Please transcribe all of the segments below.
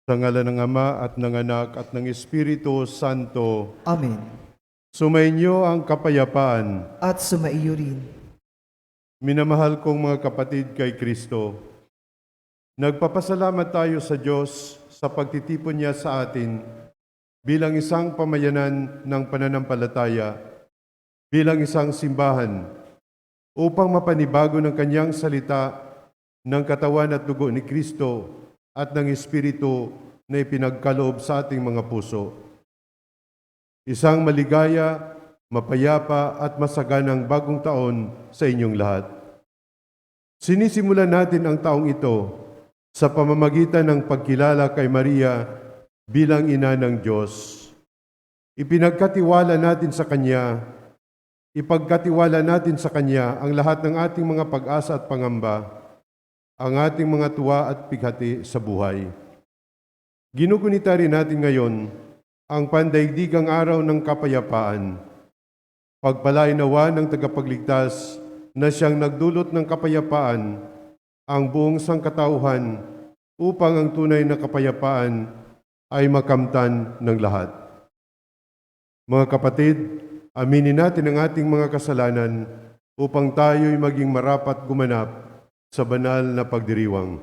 Sa ngalan ng Ama at ng Anak at ng Espiritu Santo. Amen. Sumainyo ang kapayapaan. At sumaiyo rin. Minamahal kong mga kapatid kay Kristo, nagpapasalamat tayo sa Diyos sa pagtitipon niya sa atin bilang isang pamayanan ng pananampalataya, bilang isang simbahan, upang mapanibago ng kanyang salita ng katawan at dugo ni Kristo at ng Espiritu na ipinagkaloob sa ating mga puso. Isang maligaya, mapayapa at masaganang bagong taon sa inyong lahat. Sinisimulan natin ang taong ito sa pamamagitan ng pagkilala kay Maria bilang ina ng Diyos. Ipagkatiwala natin sa Kanya ang lahat ng ating mga pag-asa at pangamba, ang ating mga tuwa at pighati sa buhay. Ginugunita rin natin ngayon ang pandaigdigang araw ng kapayapaan. Pagpalain nawa ng tagapagligtas na siyang nagdulot ng kapayapaan ang buong sangkatauhan upang ang tunay na kapayapaan ay makamtan ng lahat. Mga kapatid, aminin natin ang ating mga kasalanan upang tayo'y maging marapat gumanap sa banal na pagdiriwang.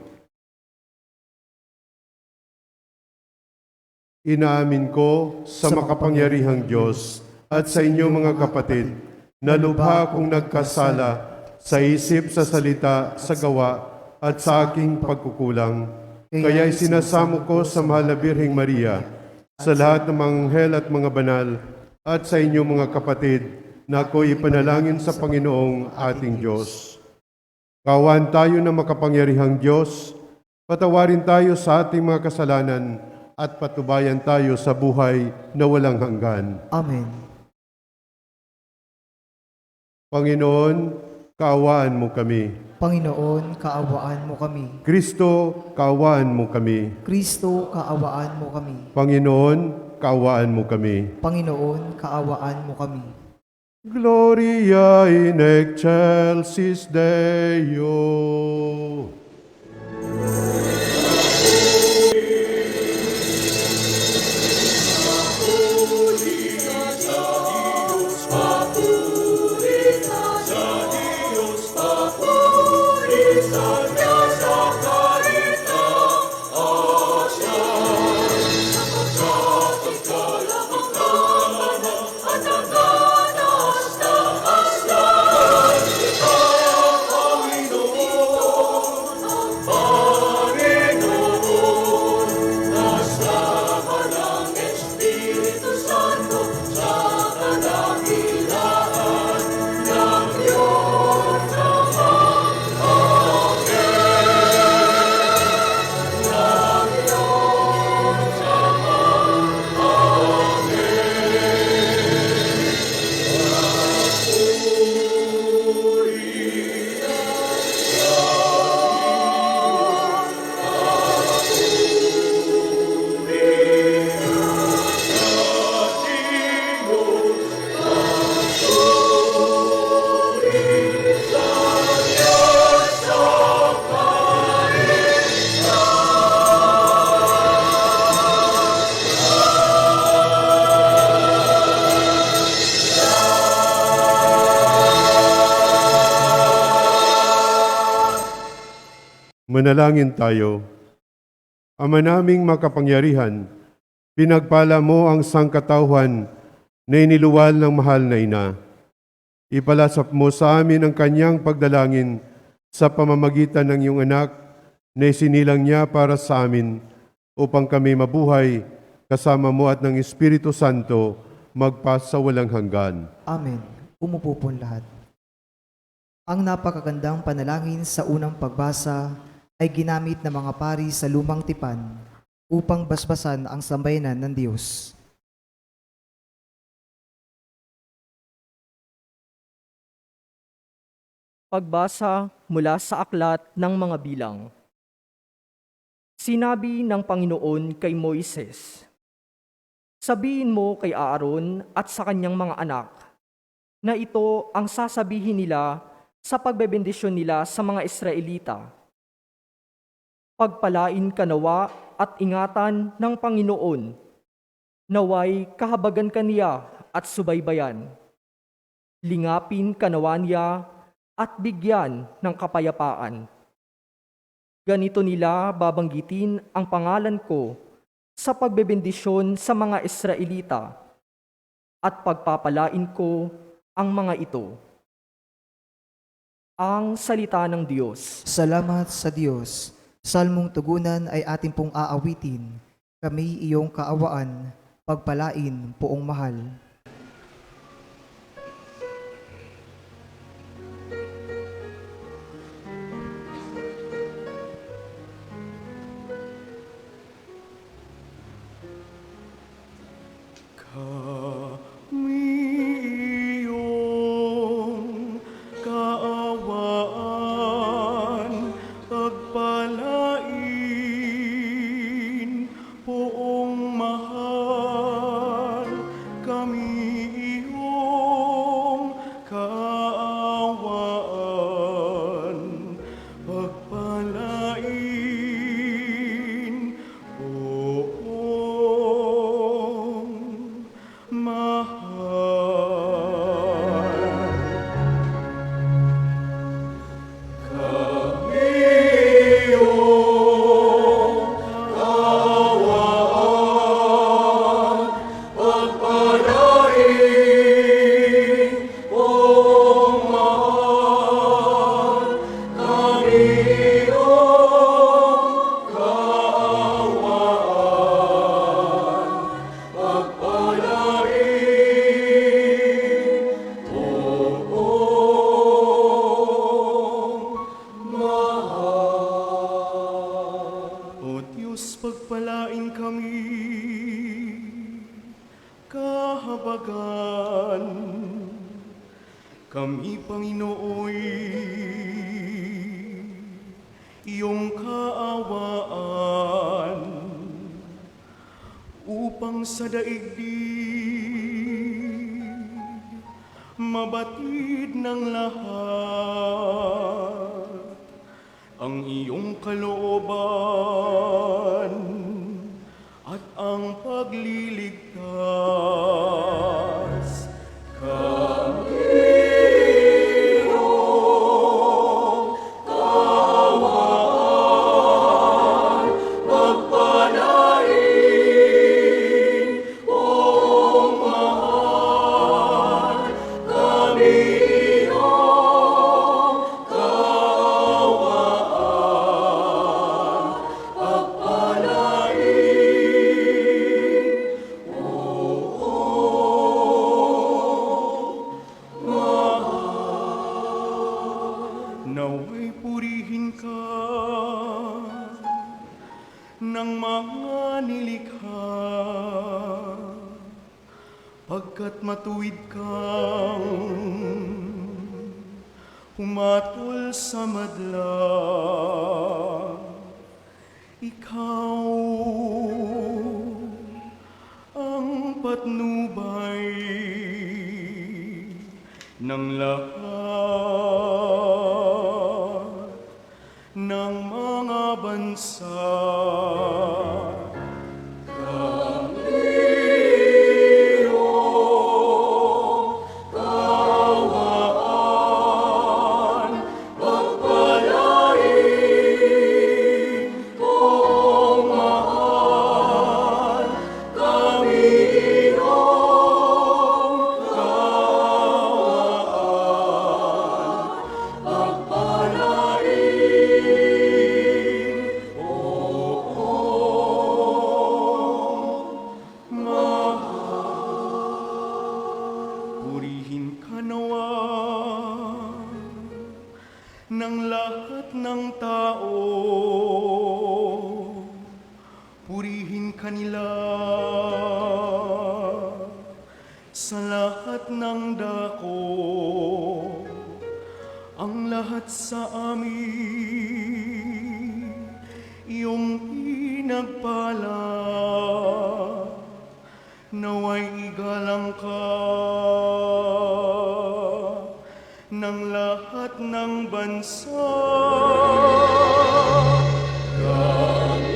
Inaamin ko sa makapangyarihang Diyos at sa inyo mga kapatid na lubha akong nagkasala sa isip, sa salita, sa gawa at sa aking pagkukulang. Kaya'y sinasamo ko sa mahal na Birheng Maria, sa lahat ng mga anghel at mga banal, at sa inyo mga kapatid na ako'y ipanalangin sa Panginoong ating Diyos. Kaawaan tayo ng makapangyarihang Diyos, patawarin tayo sa ating mga kasalanan at patubayan tayo sa buhay na walang hanggan. Amen. Panginoon, kaawaan mo kami. Panginoon, kaawaan mo kami. Kristo, kaawaan mo kami. Kristo, kaawaan mo kami. Panginoon, kaawaan mo kami. Panginoon, kaawaan mo kami. Gloria in excelsis Deo. Manalangin tayo. Ama naming makapangyarihan, pinagpala mo ang sangkatauhan na iniluwal ng mahal na ina. Ipalasap mo sa amin ang kanyang pagdalangin sa pamamagitan ng iyong anak na isinilang niya para sa amin upang kami mabuhay kasama mo at ng Espiritu Santo magpasa walang hanggan. Amen. Umupo po lahat. Ang napakagandang panalangin sa unang pagbasa ay ginamit ng mga pari sa lumang tipan upang basbasan ang sambayanan ng Diyos. Pagbasa mula sa aklat ng mga bilang. Sinabi ng Panginoon kay Moises, "Sabihin mo kay Aaron at sa kanyang mga anak na ito ang sasabihin nila sa pagbebendisyon nila sa mga Israelita. Pagpalain ka nawa at ingatan ng Panginoon. Naway kahabagan kaniya at subaybayan. Lingapin kanawa niya at bigyan ng kapayapaan. Ganito nila babanggitin ang pangalan ko sa pagbebendisyon sa mga Israelita at pagpapalain ko ang mga ito. Ang salita ng Diyos. Salamat sa Diyos. Salmong tugunan ay ating pong aawitin. Kami iyong kaawaan, pagpalain poong mahal. Kami iyong kaawaan, pagpalain poong mahal. Kami iyong kaawaan, pagpalain poong mahal. O Diyos, pagpalain kami, kahabagan. Kami, Panginooy, iyong kaawaan, upang sa daigdig mabatid ng lahat ang iyong kalooban at ang pagliligtas. Naway purihin ka ng mga nilikha, pagkat matuwid kang humatol sa madla. Ikaw ang patnubay ng lahat ng mga bansa. Purihin ka nawa ng lahat ng tao. Purihin ka nila sa lahat ng dako. Ang lahat sa amin iyong pinagpala. Naway igalang ka ng lahat ng bansa. Kami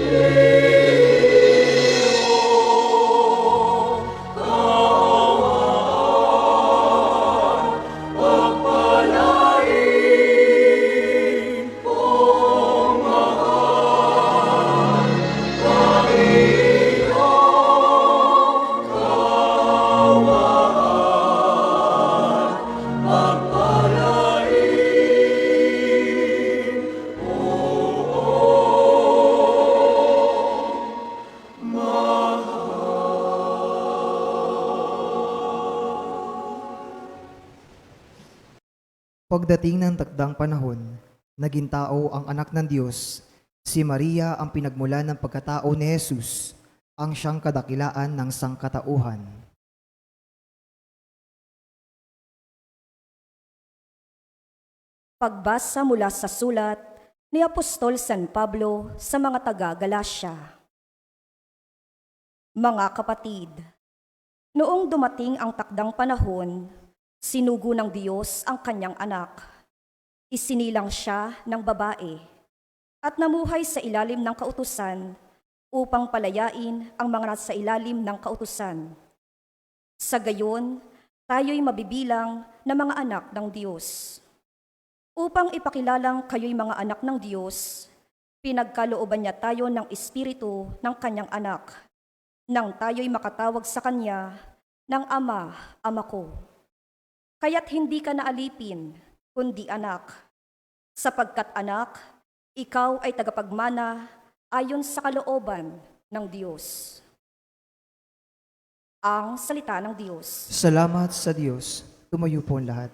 Pagdating ng takdang panahon, naging tao ang anak ng Diyos. Si Maria ang pinagmula ng pagkatao ni Jesus, ang siyang kadakilaan ng sangkatauhan. Pagbasa mula sa sulat ni Apostol San Pablo sa mga taga-Galasya. Mga kapatid, noong dumating ang takdang panahon, sinugo ng Diyos ang kanyang anak. Isinilang siya ng babae at namuhay sa ilalim ng kautusan upang palayain ang mga nasa ilalim ng kautusan. Sa gayon, tayo'y mabibilang na mga anak ng Diyos. Upang ipakilalang kayo'y mga anak ng Diyos, pinagkalooban niya tayo ng Espiritu ng kanyang anak, nang tayo'y makatawag sa kanya ng Ama, Ama ko. Kaya't hindi ka naalipin, kundi anak, sapagkat anak, ikaw ay tagapagmana ayon sa kalooban ng Diyos. Ang salita ng Diyos. Salamat sa Diyos. Tumayo po ang lahat.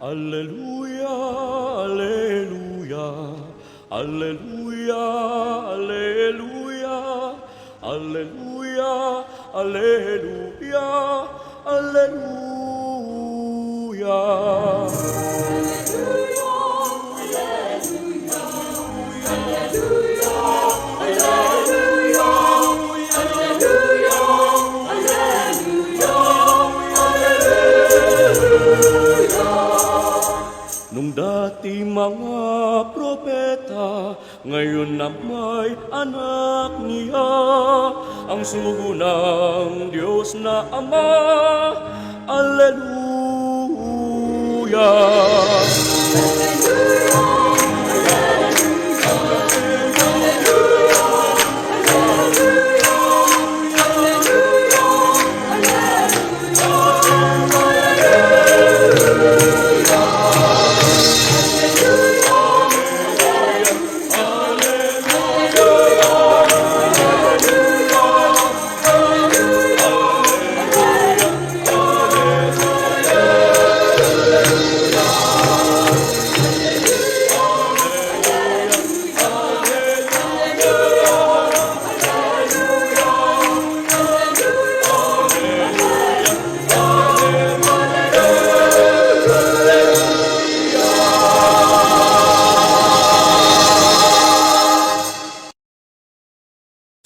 Alleluia, alleluia, alleluia, alleluia, alleluia, alleluia, alleluia. Nung dati mga propeta, ngayon na may anak niya, ang sugo ng Diyos na Ama. Alleluia!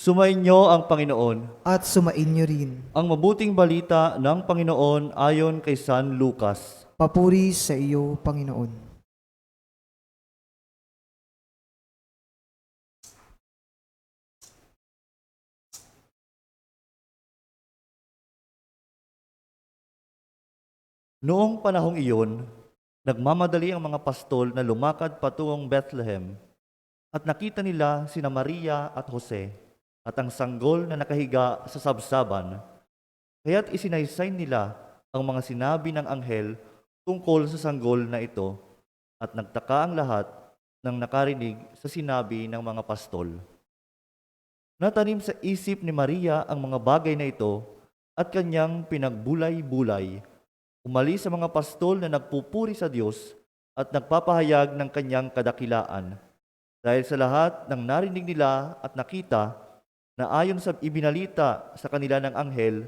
Sumainyo ang Panginoon. At sumain niyo rin. Ang mabuting balita ng Panginoon ayon kay San Lucas. Papuri sa iyo, Panginoon. Noong panahong iyon, nagmamadali ang mga pastol na lumakad patungong Bethlehem at nakita nila sina Maria at Jose at ang sanggol na nakahiga sa sabsaban. Kaya't isinaysay nila ang mga sinabi ng anghel tungkol sa sanggol na ito at nagtaka ang lahat nang nakarinig sa sinabi ng mga pastol. Natanim sa isip ni Maria ang mga bagay na ito at kanyang pinagbulay-bulay. Umalis sa mga pastol na nagpupuri sa Diyos at nagpapahayag ng kanyang kadakilaan. Dahil sa lahat ng narinig nila at nakita na ayon sa ibinalita sa kanila ng anghel,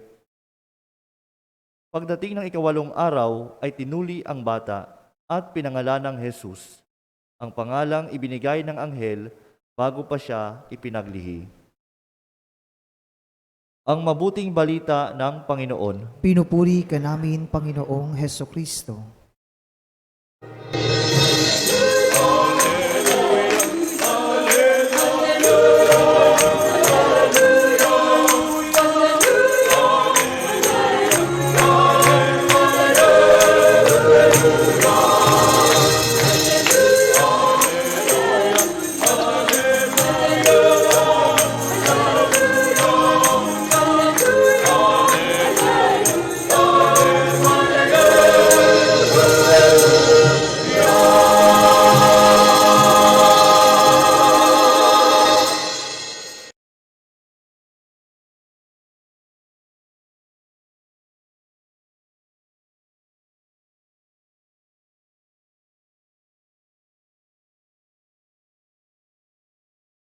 pagdating ng 8 araw ay tinuli ang bata at pinangalanang Jesus, ang pangalang ibinigay ng anghel bago pa siya ipinaglihi. Ang mabuting balita ng Panginoon. Pinupuri ka namin, Panginoong Hesukristo.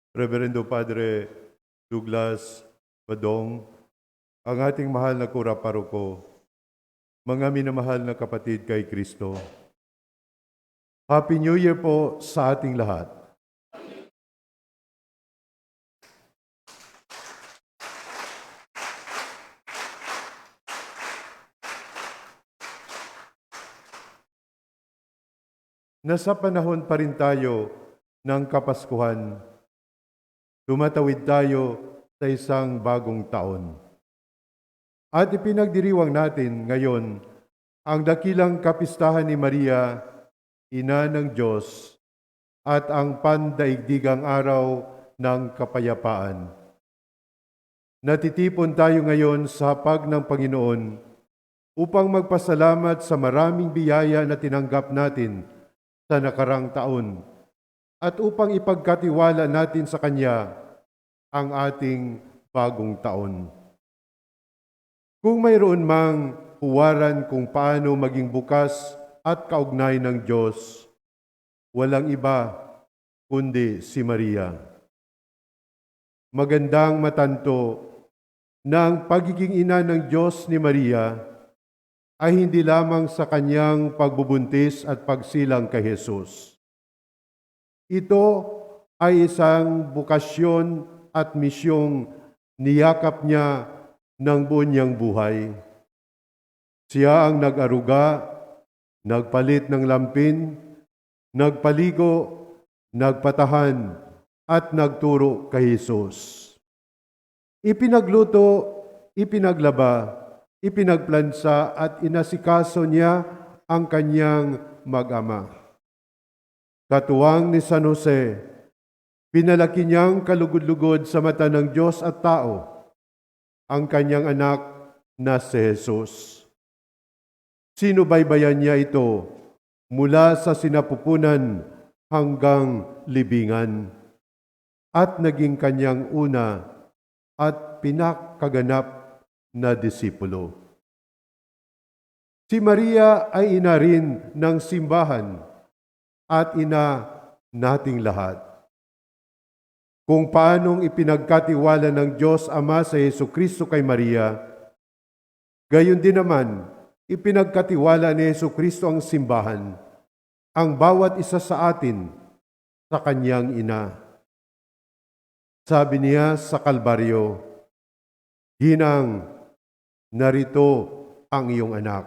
Reverendo Padre Douglas Badong, ang ating mahal na kura paroko, mga minamahal na kapatid kay Kristo. Happy New Year po sa ating lahat. Nasa panahon pa rin tayo ng Kapaskuhan. Tumatawid tayo sa isang bagong taon. At ipinagdiriwang natin ngayon ang dakilang kapistahan ni Maria, Ina ng Diyos, at ang pandaigdigang araw ng kapayapaan. Natitipon tayo ngayon sa hapag ng Panginoon upang magpasalamat sa maraming biyaya na tinanggap natin sa nakarang taon at upang ipagkatiwala natin sa Kanya ang ating bagong taon. Kung mayroon mang huwaran kung paano maging bukas at kaugnay ng Diyos, walang iba kundi si Maria. Magandang matanto na ang pagiging ina ng Diyos ni Maria ay hindi lamang sa kanyang pagbubuntis at pagsilang kay Jesus. Ito ay isang bukasyon at misyong niyakap niya ng buong niyang buhay. Siya ang nag-aruga, nagpalit ng lampin, nagpaligo, nagpatahan, at nagturo kay Jesus. Ipinagluto, ipinaglaba, ipinagplansa at inasikaso niya ang kanyang mag-ama. Katuwang ni San Jose, pinalaki niyang kalugod-lugod sa mata ng Diyos at tao ang kanyang anak na si Jesus. Sinubaybayan niya ito mula sa sinapupunan hanggang libingan at naging kanyang una at pinakaganap na disipulo. Si Maria ay ina rin ng simbahan at ina nating lahat. Kung paanong ipinagkatiwala ng Diyos Ama sa Jesucristo kay Maria, gayon din naman ipinagkatiwala ni Jesucristo ang simbahan, ang bawat isa sa atin sa kanyang ina. Sabi niya sa Kalbaryo, "Ginang, narito ang iyong anak."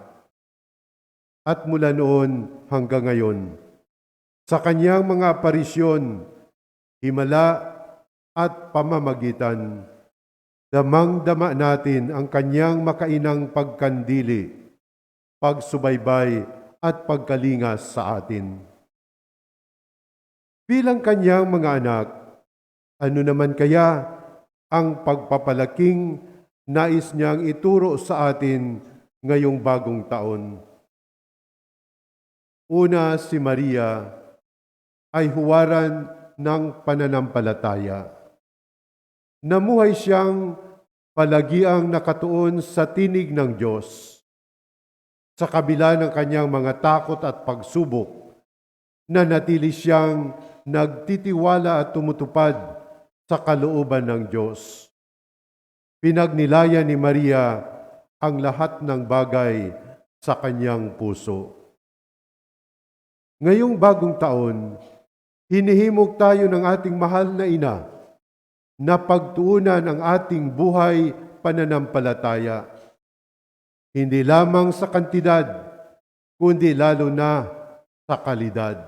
At mula noon hanggang ngayon, sa kanyang mga aparisyon, himala at pamamagitan, damang-dama natin ang kanyang makainang pagkandili, pagsubaybay at pagkalingas sa atin. Bilang kanyang mga anak, ano naman kaya ang pagpapalaking nais niyang ituro sa atin ngayong bagong taon? Una, si Maria ay huwaran ng pananampalataya. Namuhay siyang palagiang nakatuon sa tinig ng Diyos. Sa kabila ng kanyang mga takot at pagsubok, nanatili siyang nagtitiwala at tumutupad sa kalooban ng Diyos. Pinagnilaya ni Maria ang lahat ng bagay sa kanyang puso. Ngayong bagong taon, hinihimok tayo ng ating mahal na ina na pagtuunan ang ating buhay pananampalataya. Hindi lamang sa kantidad, kundi lalo na sa kalidad.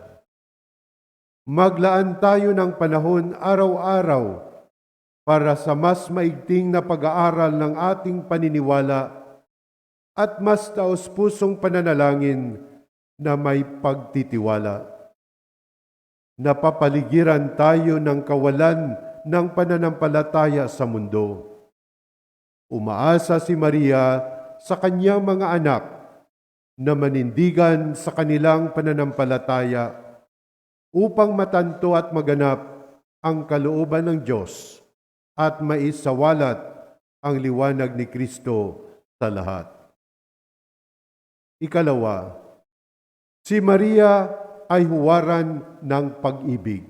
Maglaan tayo ng panahon araw-araw para sa mas maigting na pag-aaral ng ating paniniwala at mas taos-pusong pananalangin na may pagtitiwala. Napapaligiran tayo ng kawalan ng pananampalataya sa mundo. Umaasa si Maria sa kanyang mga anak na manindigan sa kanilang pananampalataya upang matanto at maganap ang kalooban ng Diyos at maisawalat ang liwanag ni Kristo sa lahat. Ikalawa, si Maria ay huwaran ng pag-ibig.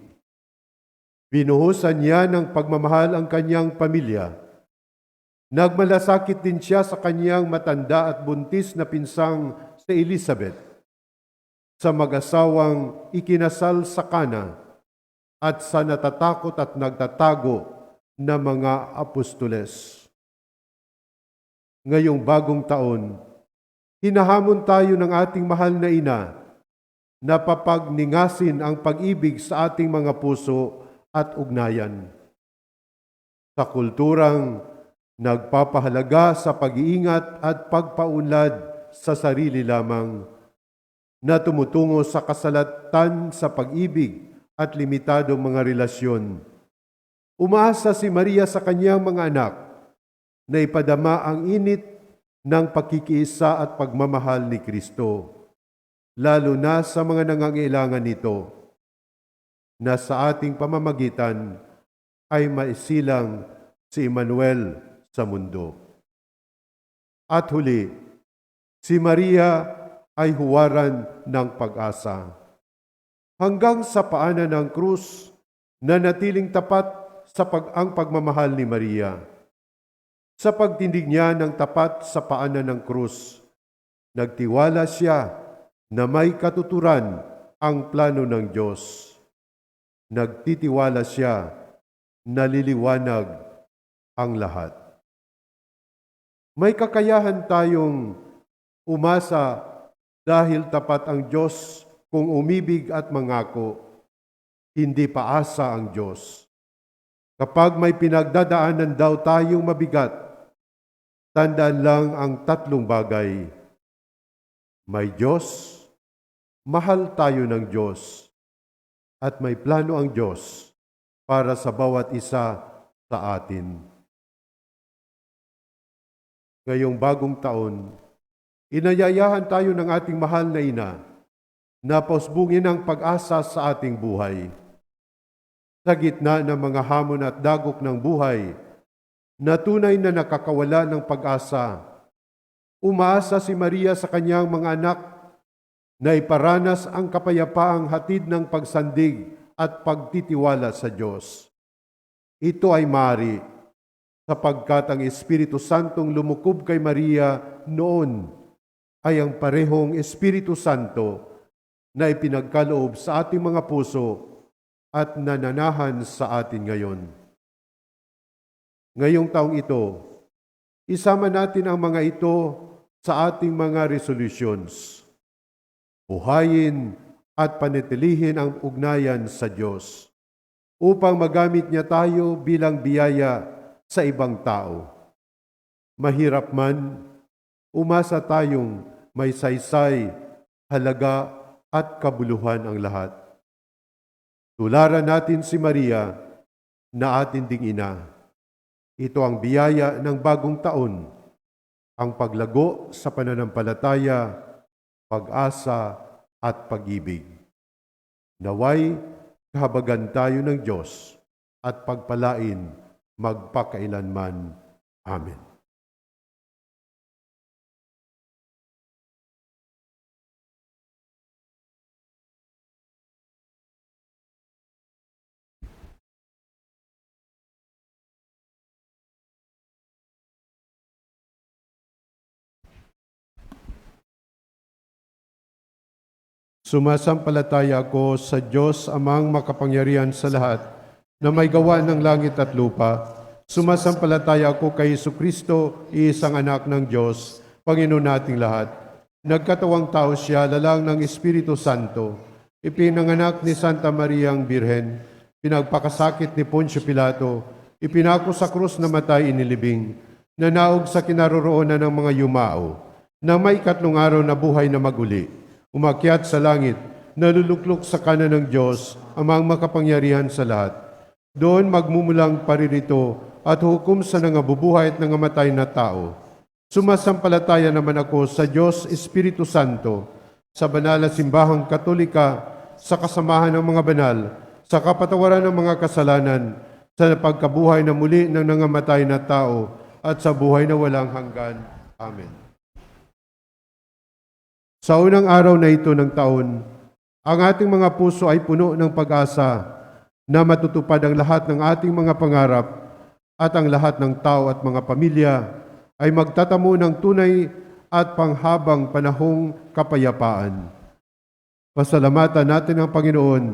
Binuhusan niya ng pagmamahal ang kanyang pamilya. Nagmalasakit din siya sa kanyang matanda at buntis na pinsang si Elizabeth, sa mag-asawang ikinasal sa Kana, at sa natatakot at nagtatago na mga apostoles. Ngayong bagong taon, hinahamon tayo ng ating mahal na ina na papagningasin ang pag-ibig sa ating mga puso at ugnayan. Sa kulturang nagpapahalaga sa pag-iingat at pagpaunlad sa sarili lamang, na tumutungo sa kasalatan sa pag-ibig at limitadong mga relasyon. Umaasa si Maria sa kanyang mga anak na ipadama ang init ng pakikiisa at pagmamahal ni Kristo, lalo na sa mga nangangailangan nito, na sa ating pamamagitan ay maisilang si Emmanuel sa mundo. At huli, si Maria ay huwaran ng pag-asa. Hanggang sa paanan ng krus, na natiling tapat sa ang pagmamahal ni Maria. Sa pagtindig niya ng tapat sa paanan ng krus, nagtiwala siya na may katuturan ang plano ng Diyos. Nagtitiwala siya na liliwanag ang lahat. May kakayahan tayong umasa dahil tapat ang Diyos kung umibig at mangako, hindi paasa ang Diyos. Kapag may pinagdadaanan daw tayong mabigat, tandaan lang ang tatlong bagay. May Diyos, mahal tayo ng Diyos, at may plano ang Diyos para sa bawat isa sa atin. Ngayong bagong taon, inayayahan tayo ng ating mahal na ina na pausbungin ang pag-asa sa ating buhay. Sa gitna ng mga hamon at dagok ng buhay na tunay na nakakawala ng pag-asa, umaasa si Maria sa kanyang mga anak na iparanas ang kapayapaang hatid ng pagsandig at pagtitiwala sa Diyos. Ito ay maaari sapagkat ang Espiritu Santong lumukob kay Maria noon ay ang parehong Espiritu Santo na ipinagkaloob sa ating mga puso at nananahan sa atin ngayon. Ngayong taong ito, isama natin ang mga ito sa ating mga resolutions. Buhayin at panatilihin ang ugnayan sa Diyos upang magamit niya tayo bilang biyaya sa ibang tao. Mahirap man, umasa tayong may saysay, halaga at kabuluhan ang lahat. Tularan natin si Maria na atin ding ina. Ito ang biyaya ng bagong taon, ang paglago sa pananampalataya, pag-asa at pag-ibig. Naway kahabagan tayo ng Diyos at pagpalain magpakailanman. Amen. Sumasampalataya ako sa Diyos Amang makapangyarihan sa lahat, na may gawa ng langit at lupa. Sumasampalataya ako kay Jesucristo, isang anak ng Diyos, Panginoon nating lahat. Nagkatawang tao siya, lalang ng Espiritu Santo. Ipinanganak ni Santa Mariang Birhen, pinagpakasakit ni Poncio Pilato, ipinako sa krus na matay inilibing, nanaog sa kinaroroonan ng mga yumao, na may ikatlong araw na buhay na maguli, umakyat sa langit, naluluklok sa kanan ng Diyos, Amang makapangyarihan sa lahat. Doon magmumulang paririto at hukom sa nangabubuhay at nangamatay na tao. Sumasampalataya naman ako sa Diyos Espiritu Santo, sa banal na simbahang katolika, sa kasamahan ng mga banal, sa kapatawaran ng mga kasalanan, sa pagkabuhay na muli ng nangamatay na tao, at sa buhay na walang hanggan. Amen. Sa unang araw na ito ng taon, ang ating mga puso ay puno ng pag-asa na matutupad ang lahat ng ating mga pangarap at ang lahat ng tao at mga pamilya ay magtatamo ng tunay at panghabang panahong kapayapaan. Pasalamatan natin ang Panginoon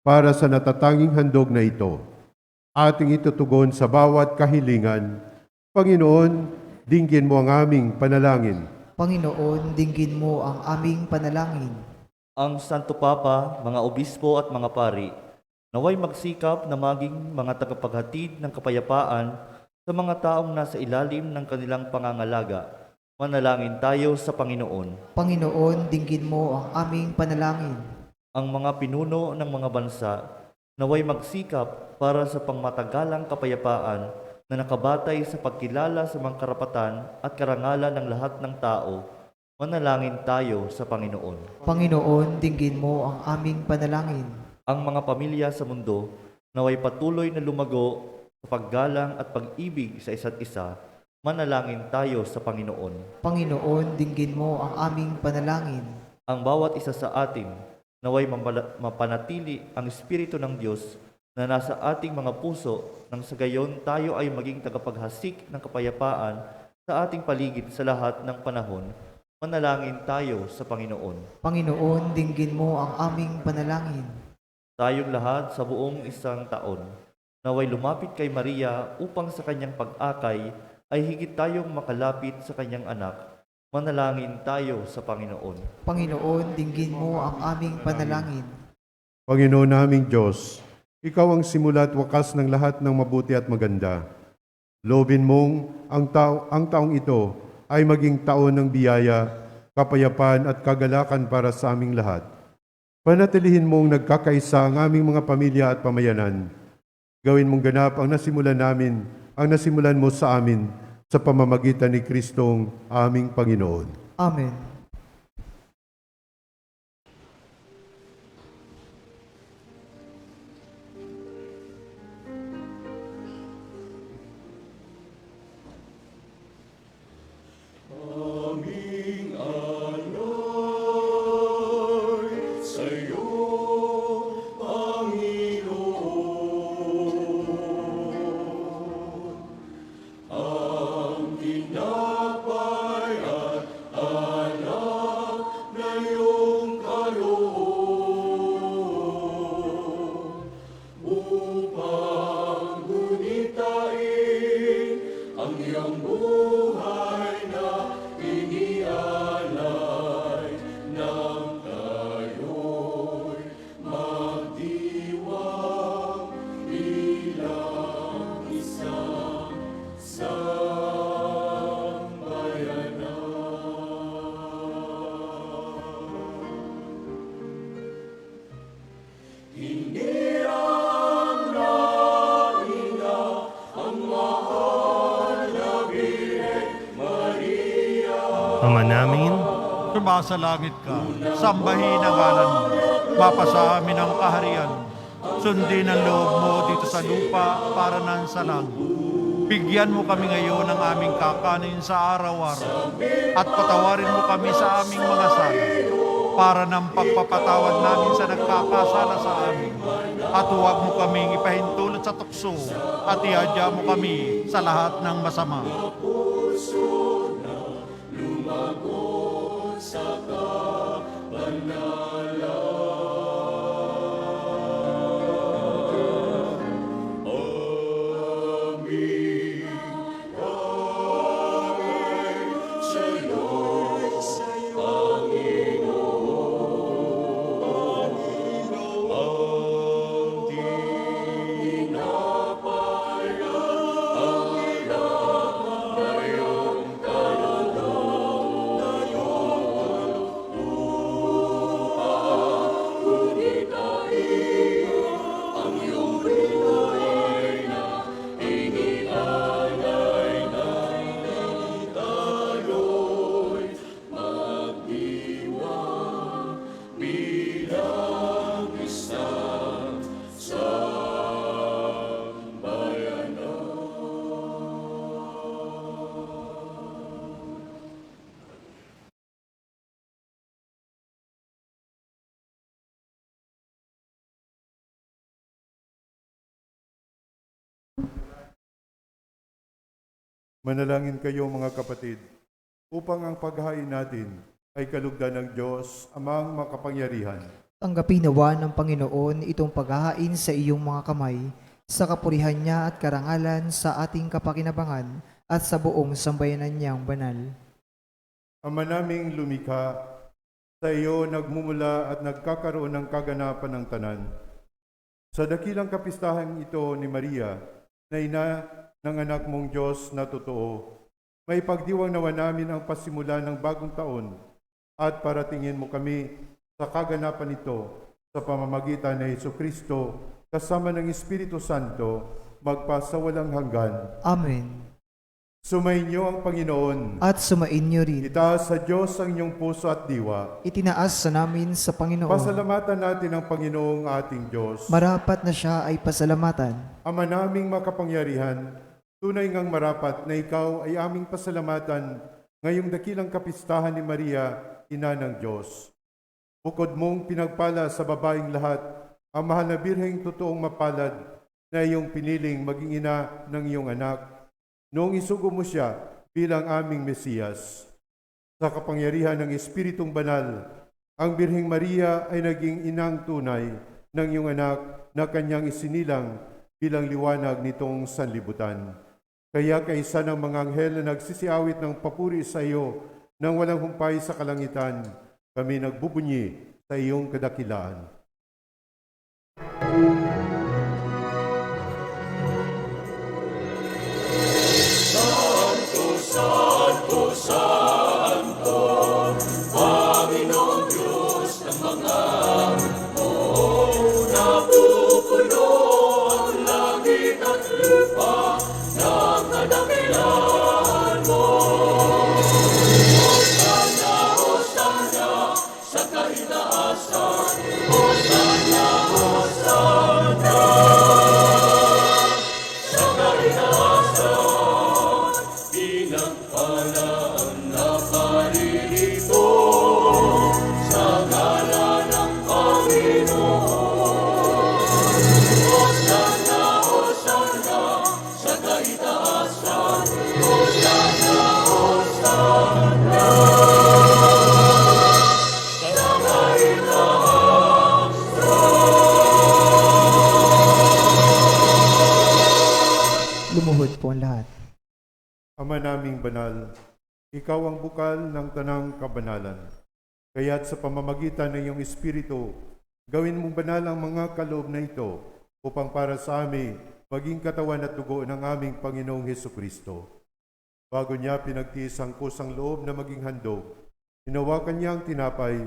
para sa natatanging handog na ito. Ating itutugon sa bawat kahilingan. Panginoon, dinggin mo ang aming panalangin. Panginoon, dinggin mo ang aming panalangin. Ang Santo Papa, mga obispo at mga pari, naway magsikap na maging mga tagapaghatid ng kapayapaan sa mga taong nasa ilalim ng kanilang pangangalaga. Manalangin tayo sa Panginoon. Panginoon, dinggin mo ang aming panalangin. Ang mga pinuno ng mga bansa, naway magsikap para sa pangmatagalang kapayapaan na nakabatay sa pagkilala sa mga karapatan at karangalan ng lahat ng tao. Manalangin tayo sa Panginoon. Panginoon, dinggin mo ang aming panalangin. Ang mga pamilya sa mundo naway patuloy na lumago sa paggalang at pag-ibig sa isa't isa. Manalangin tayo sa Panginoon. Panginoon, dinggin mo ang aming panalangin. Ang bawat isa sa atin naway mapanatili ang Espiritu ng Diyos na nasa ating mga puso nang sa gayon tayo ay maging tagapaghasik ng kapayapaan sa ating paligid sa lahat ng panahon. Manalangin tayo sa Panginoon. Panginoon, dinggin mo ang aming panalangin. Tayong lahat sa buong isang taon, naway lumapit kay Maria upang sa kanyang pag-akay ay higit tayong makalapit sa kanyang anak. Manalangin tayo sa Panginoon. Panginoon, dinggin mo ang aming panalangin. Panginoon naming Diyos, Ikaw ang simula at wakas ng lahat ng mabuti at maganda. Loobin mong ang taong ito ay maging taon ng biyaya, kapayapaan at kagalakan para sa aming lahat. Panatilihin mong nagkakaisa ang aming mga pamilya at pamayanan. Gawin mong ganap ang nasimulan mo sa amin sa pamamagitan ni Kristong aming Panginoon. Amen. Aming alay sa'yo, Panginoon. Ang tinapay at alak na iyong kaloob upang gunitain ang iyong buhay na inialay nang tayo'y magdiwang bilang isang sambayanan. Hindi ang naina ang mahal na Birhen Maria. Ama namin, Sumasalangit ka, sambahin ang ngalan mo, mapasa amin ang kaharian, sundin ang loob mo dito sa lupa para nan sa langit. Bigyan mo kami ngayon ng aming kakanin sa araw-araw at patawarin mo kami sa aming mga sala para ng pagpapatawad namin sa nagkakasala sa amin. At huwag mo kaming ipahintulot sa tukso at ihadya mo kami sa lahat ng masama. Manalangin kayo mga kapatid, upang ang paghain natin ay kalugdan ng Diyos, Amang makapangyarihan. Tanggapin nawa ng Panginoon itong paghahain sa iyong mga kamay, sa kapurihan niya at karangalan sa ating kapakinabangan at sa buong sambayanan niyang banal. Ama naming lumikha, sa iyo nagmumula at nagkakaroon ng kaganapan ng tanan. Sa dakilang kapistahan ito ni Maria, na ina ng anak mong Diyos na totoo, may pagdiwang nawa namin ang pasimula ng bagong taon at paratingin mo kami sa kaganapan ito sa pamamagitan ni Jesucristo kasama ng Espiritu Santo magpasawalang hanggan. Amen. Sumainyo ang Panginoon. At sumain niyo rin. Itaas sa Diyos ang inyong puso at diwa. Itinaas sa namin sa Panginoon. Pasalamatan natin ang Panginoong ating Diyos. Marapat na siya ay pasalamatan. Ama naming makapangyarihan, tunay ngang marapat na ikaw ay aming pasalamatan ngayong dakilang kapistahan ni Maria, Ina ng Diyos. Bukod mong pinagpala sa babaeng lahat, ang mahal na birheng totoong mapalad na iyong piniling maging ina ng iyong anak, noong isugo mo siya bilang aming Mesiyas. Sa kapangyarihan ng Espiritong Banal, ang Birheng Maria ay naging inang tunay ng iyong anak na kanyang isinilang bilang liwanag nitong sanlibutan. Kaya kaisa ng mga anghel na nagsisiawit ng papuri sa iyo nang walang humpay sa kalangitan, kami nagbubunyi sa iyong kadakilaan. Lumuhod po ang lahat. Ama naming banal, ikaw ang bukal ng tanang kabanalan. Kaya't sa pamamagitan ng iyong Espiritu, gawin mong banal ang mga kaloob na ito upang para sa amin maging katawan at dugo ng aming Panginoong Hesukristo. Bago niya pinagtiis ang kusang loob na maging handog, hinawakan niya ang tinapay,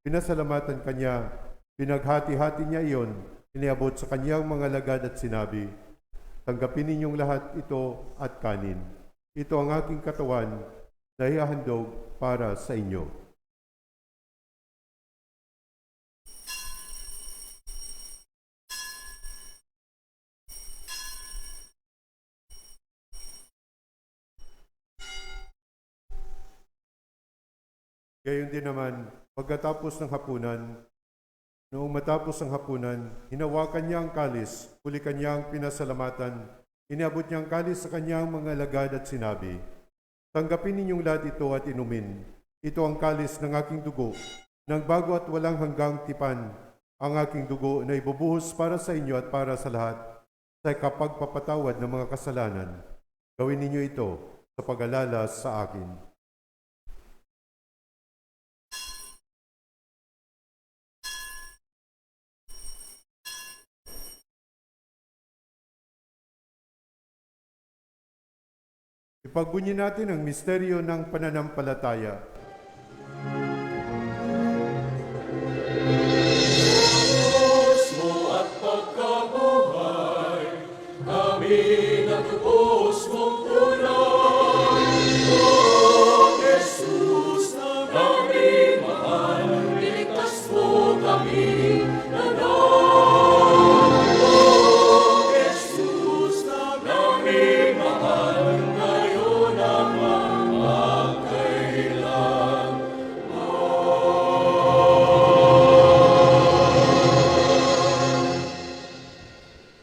pinasalamatan kanya, pinaghati-hati niya iyon, iniabot sa kanyang mga lagad at sinabi, tanggapin ninyong lahat ito at kanin. Ito ang aking katawan na ihahandog para sa inyo. Gayon din naman, pagkatapos ng hapunan, noong matapos ang hapunan, hinawakan niya ang kalis, huli kanyang pinasalamatan, iniabot niya ang kalis sa kanyang mga lagad at sinabi, tanggapin ninyong lahat ito at inumin. Ito ang kalis ng aking dugo, ng bago at walang hanggang tipan, ang aking dugo na ibubuhos para sa inyo at para sa lahat, sa kapagpapatawad ng mga kasalanan. Gawin ninyo ito sa pag-alala sa akin. Ipagbunyi natin ang misteryo ng pananampalataya.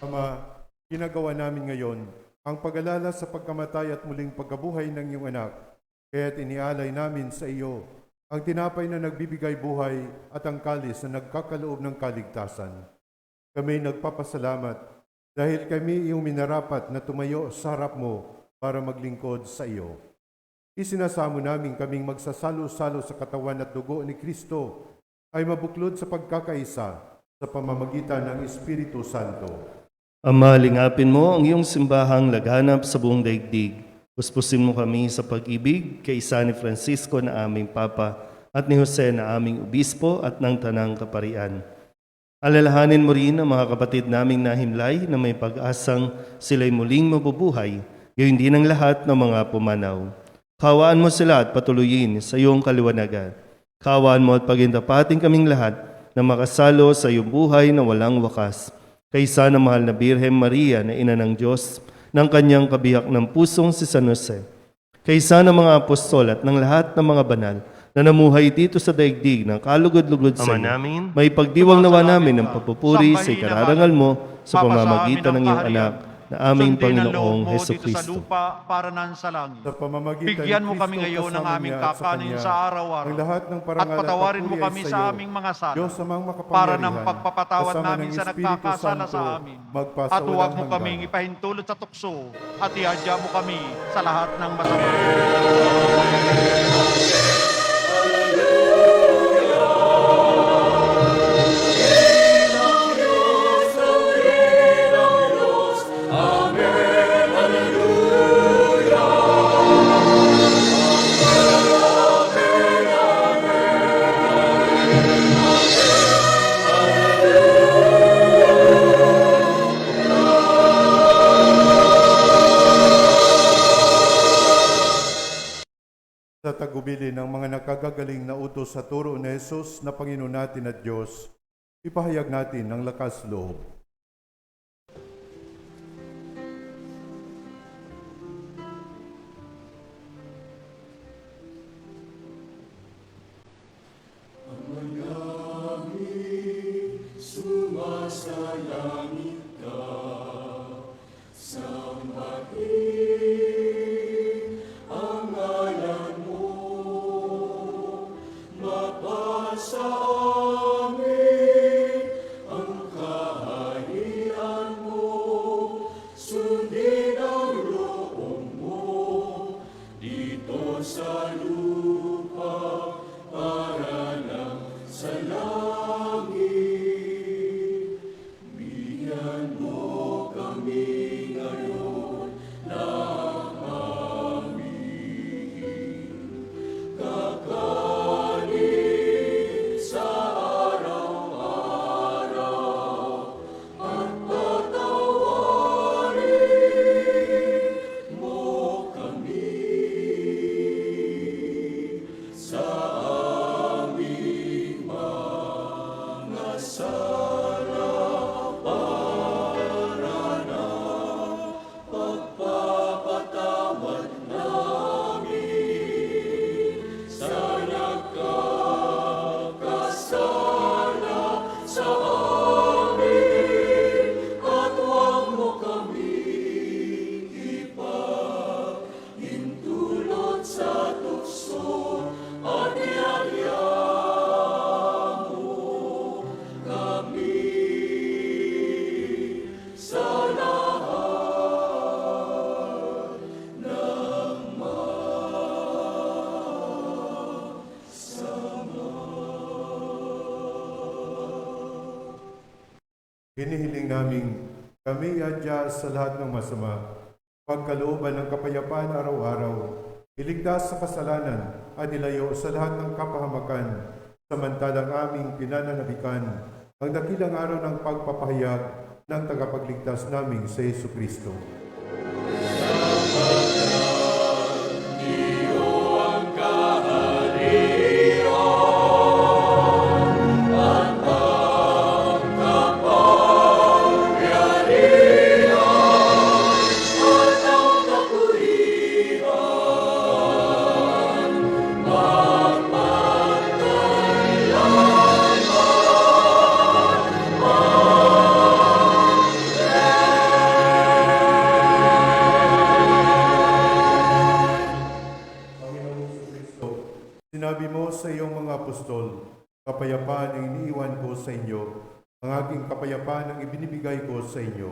Ama, ginagawa namin ngayon ang pag-alala sa pagkamatay at muling pagkabuhay ng iyong anak. Kaya't inialay namin sa iyo ang tinapay na nagbibigay buhay at ang kalis na nagkakaloob ng kaligtasan. Kami nagpapasalamat dahil kami iyong minarapat na tumayo sa harap mo para maglingkod sa iyo. Isinasamo namin kaming magsasalo-salo sa katawan at dugo ni Kristo ay mabuklod sa pagkakaisa sa pamamagitan ng Espiritu Santo. Ama, lingapin mo ang iyong simbahang laganap sa buong daigdig. Puspusin mo kami sa pag-ibig kay San Francisco na aming Papa at ni Jose na aming Obispo at ng Tanang Kaparian. Alalahanin mo rin ang mga kapatid naming nahimlay na may pag-asang sila'y muling mabubuhay, gayon din ang lahat ng mga pumanaw. Kawaan mo sila at patuloyin sa iyong kaliwanagan. Kawaan mo at pagindapating kaming lahat na makasalo sa iyong buhay na walang wakas. Kaysa ng mahal na Birhen Maria na ina ng Diyos, ng kanyang kabiyak ng pusong si San Jose. Kaysa ng mga apostol at ng lahat ng mga banal na namuhay dito sa daigdig ng kalugod-lugod sa iyo, may pagdiwang nawa namin ng papupuri sa ikararangal mo sa pamamagitan ng iyong anak na aming Panginoong Heso Kristo. Lupa para nan sa langit. Sa pamamagitan Bigyan mo ni kami Kristo ngayon ng kasama aming niya at kakanin Kanya, sa araw-araw. ang lahat ng At parangal patawarin mo papuri ay kami sa sa iyo. aming mga sala. Diyos amang Para makapangyarihan, ng pagpapatawad kasama namin ng sa Espiritu nagkakasala Santo, sa amin. At magpasawalang huwag mo hanggan. kaming ipahintulot sa tukso at ihadya mo kami sa lahat ng masama. Sa tagubili ng mga nakagagaling na utos sa turo ni Jesus na Panginoon natin at Diyos, ipahayag natin ang lakas loob. Hinihiling namin kami adya sa lahat ng masama, pagkalooban ng kapayapaan araw-araw, iligtas sa kasalanan at ilayo sa lahat ng kapahamakan, samantalang aming pinananabikan ang dakilang araw ng pagpapahayag ng tagapagligtas naming sa Yesu Kristo. kapayapaan ang iniiwan ko sa inyo, ang aking kapayapaan ang ibinibigay ko sa inyo.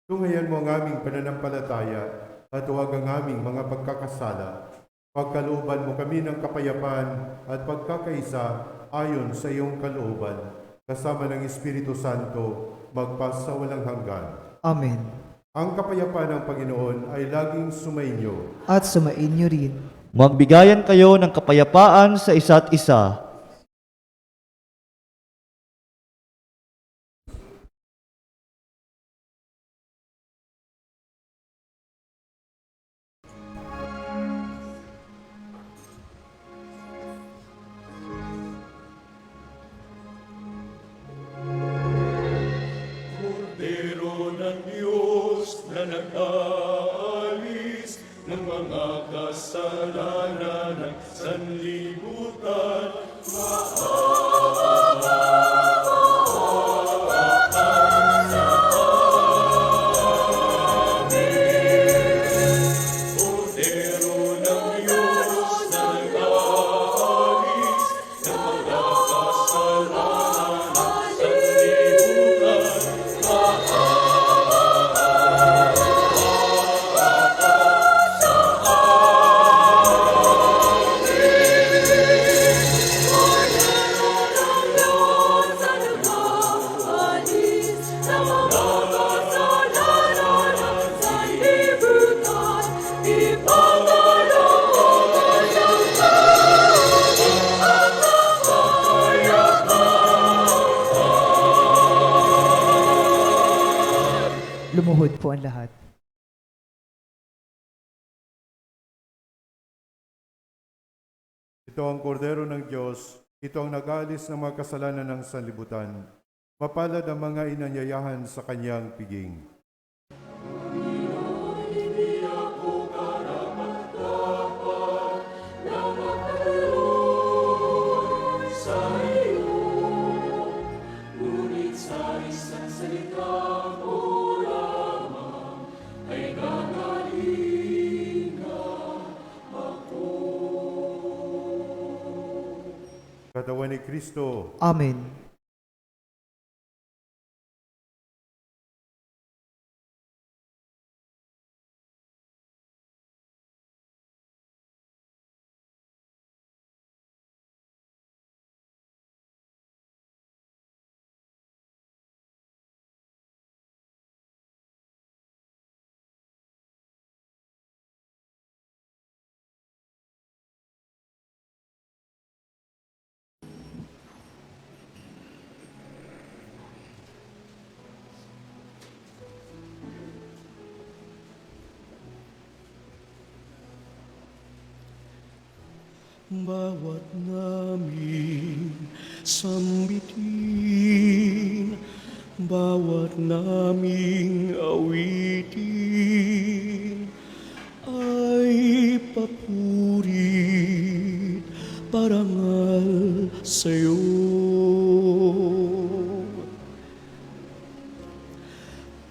Tunghayan mo ang aming pananampalataya at huwag ang aming mga pagkakasala. Pagkalooban mo kami ng kapayapaan at pagkakaisa ayon sa iyong kalooban, kasama ng Espiritu Santo, magpasa walang hanggan. Amen. Ang kapayapaan ng Panginoon ay laging sumainyo. At sumain niyo rin. Magbigayan kayo ng kapayapaan sa isa't isa. Kordero ng Diyos na nag-aalis ng mga kasalanan ng sanlibutan. Kordero ng Diyos na nag-aalis ng mga kasalanan ng sanlibutan. Lumuhod po ang lahat. Ito ang kordero ng Diyos, ito ang nag-aalis ng mga kasalanan ng sanlibutan. Mapalad ang mga inanyayahan sa kanyang piging. Katawan ni Kristo, Amen. Bawat namin sambitin, bawat naming awitin, ay papurit parangal sa'yo.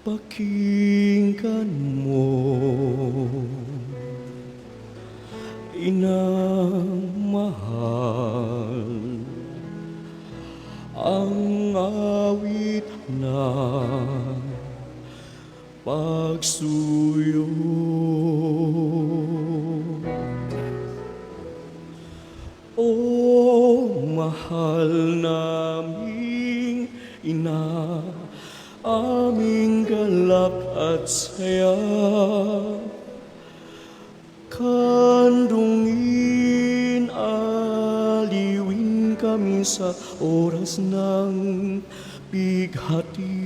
Pakinggan mo, Inang mahal, ang awit na pagsuyo. O mahal naming ina, aming galak at saya, kandungin, aliwin kami sa oras ng bighati.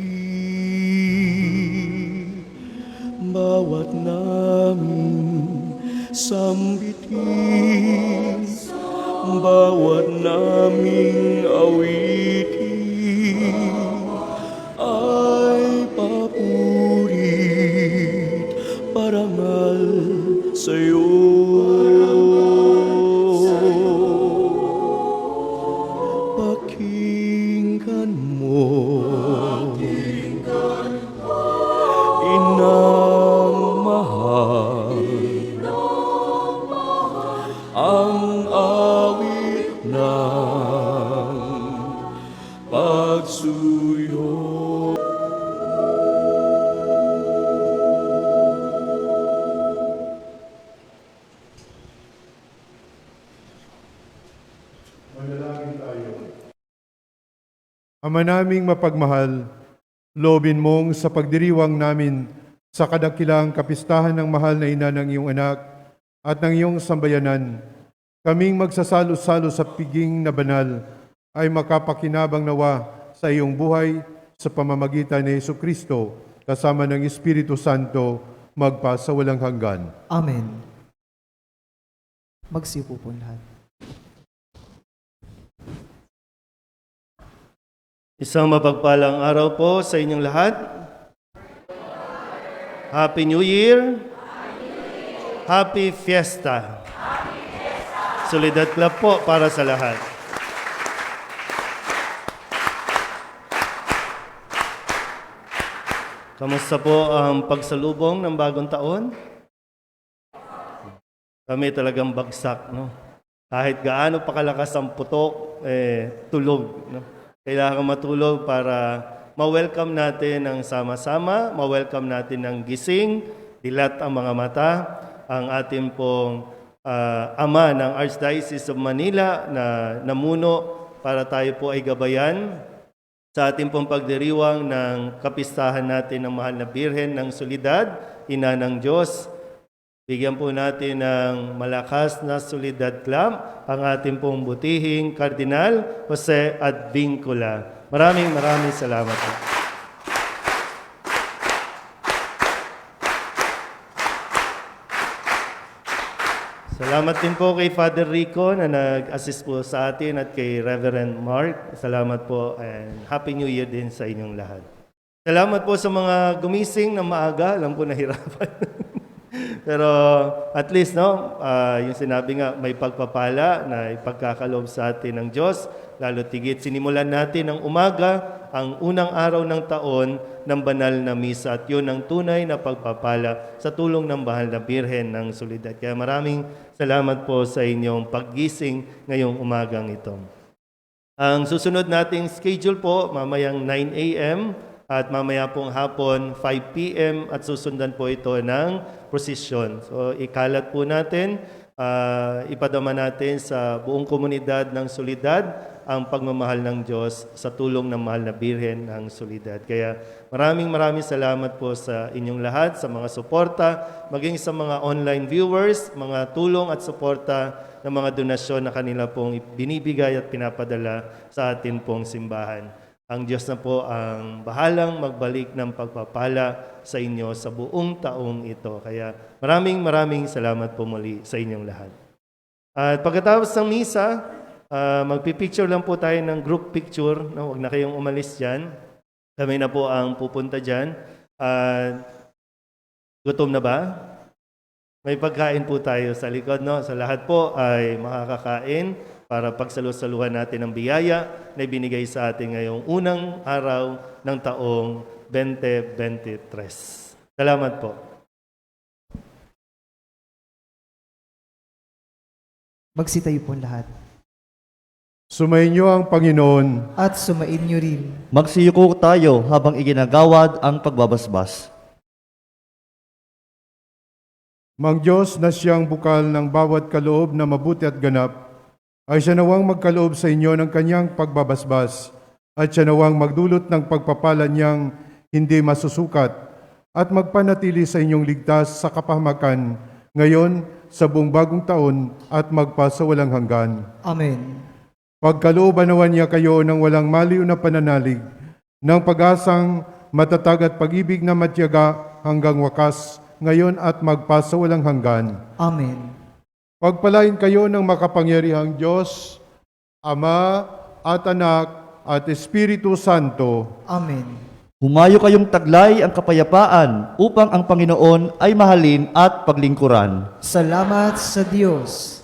Bawat naming sambitin, bawat naming awitin, ay papurit parangal sa'yo. Pakinggan mo, Inang mahal, ang awit ng Ama naming mapagmahal, loobin mong sa pagdiriwang namin sa kadakilang kapistahan ng mahal na ina ng iyong anak at ng iyong sambayanan, kaming magsasalo-salo sa piging na banal ay makapakinabang nawa sa iyong buhay sa pamamagitan ni Jesucristo kasama ng Espiritu Santo magpa sa walang hanggan. Amen. Magsiupo po lahat. Isang mapagpalang araw po sa inyong lahat. Happy New Year. Happy Fiesta. Solidad Club po para sa lahat. Kamusta po ang pagsalubong ng bagong taon? Kami talagang bagsak, no? Kahit gaano pa kalakas ang putok, tulog, no? Kailangan matulog para ma-welcome natin ng sama-sama, ma-welcome natin ng gising, dilat ang mga mata, ang ating pong ama ng Archdiocese of Manila na namuno para tayo po ay gabayan sa ating pong pagdiriwang ng kapistahan natin ng Mahal na Birhen ng Solidad, Ina ng Diyos. Bigyan po natin ng malakas na Solidad Club ang ating pong butihing Kardinal Jose Advincula. Maraming salamat po. Salamat din po kay Father Rico na nag-assist po sa atin at kay Reverend Mark. Salamat po and Happy New Year din sa inyong lahat. Salamat po sa mga gumising na maaga. Alam ko nahirapan. Pero at least, no, yung sinabi nga, may pagpapala na ipagkakaloob sa atin ng Diyos. Lalo tigit, sinimulan natin ng umaga, ang unang araw ng taon ng banal na misa. At yun ang tunay na pagpapala sa tulong ng Mahal na Birhen ng Solidad. Kaya maraming salamat po sa inyong paggising ngayong umagang ito. Ang susunod nating schedule po, mamayang 9 a.m., at mamaya pong hapon 5 p.m. at susundan po ito ng prosesyon. So ikalat po natin, ipadama natin sa buong komunidad ng Solidad ang pagmamahal ng Diyos sa tulong ng Mahal na Birhen ng Solidad. Kaya maraming salamat po sa inyong lahat, sa mga suporta, maging sa mga online viewers, mga tulong at suporta ng mga donasyon na kanila pong binibigay at pinapadala sa atin pong simbahan. Ang Diyos na po ang bahalang magbalik ng pagpapala sa inyo sa buong taong ito. Kaya maraming salamat po muli sa inyong lahat. At pagkatapos ng misa, magpipicture lang po tayo ng group picture. No? Huwag na kayong umalis dyan. Kami na po ang pupunta dyan. Gutom na ba? May pagkain po tayo sa likod. No? Sa lahat po ay makakakain para pagsalusaluhan natin ang biyaya na ibinigay sa atin ngayong unang araw ng taong 2023. Salamat po. Magsitayo po lahat. Sumainyo ang Panginoon. At sumain niyo rin. Magsiyuko tayo habang iginagawad ang pagbabasbas. Mang Diyos na siyang bukal ng bawat kaloob na mabuti at ganap, ay siya nawang magkaloob sa inyo ng kanyang pagbabasbas at siya nawang magdulot ng pagpapala niyang hindi masusukat at magpanatili sa inyong ligtas sa kapahamakan ngayon sa buong bagong taon at magpa sa walang hanggan. Amen. Pagkalooban nawa niya kayo ng walang maliw na pananalig, ng pag-asang matatag at pag-ibig na matyaga hanggang wakas ngayon at magpa sa walang hanggan. Amen. Pagpalain kayo ng makapangyarihang Diyos, Ama at Anak at Espiritu Santo. Amen. Humayo kayong taglay ang kapayapaan upang ang Panginoon ay mahalin at paglingkuran. Salamat sa Diyos.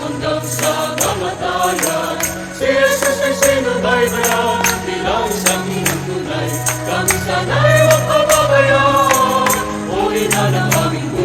Hanggang sa kamatayan, si Jesus ay sinubaybayan, bilang isang inang tunay, kami sana'y magpapabayan. aming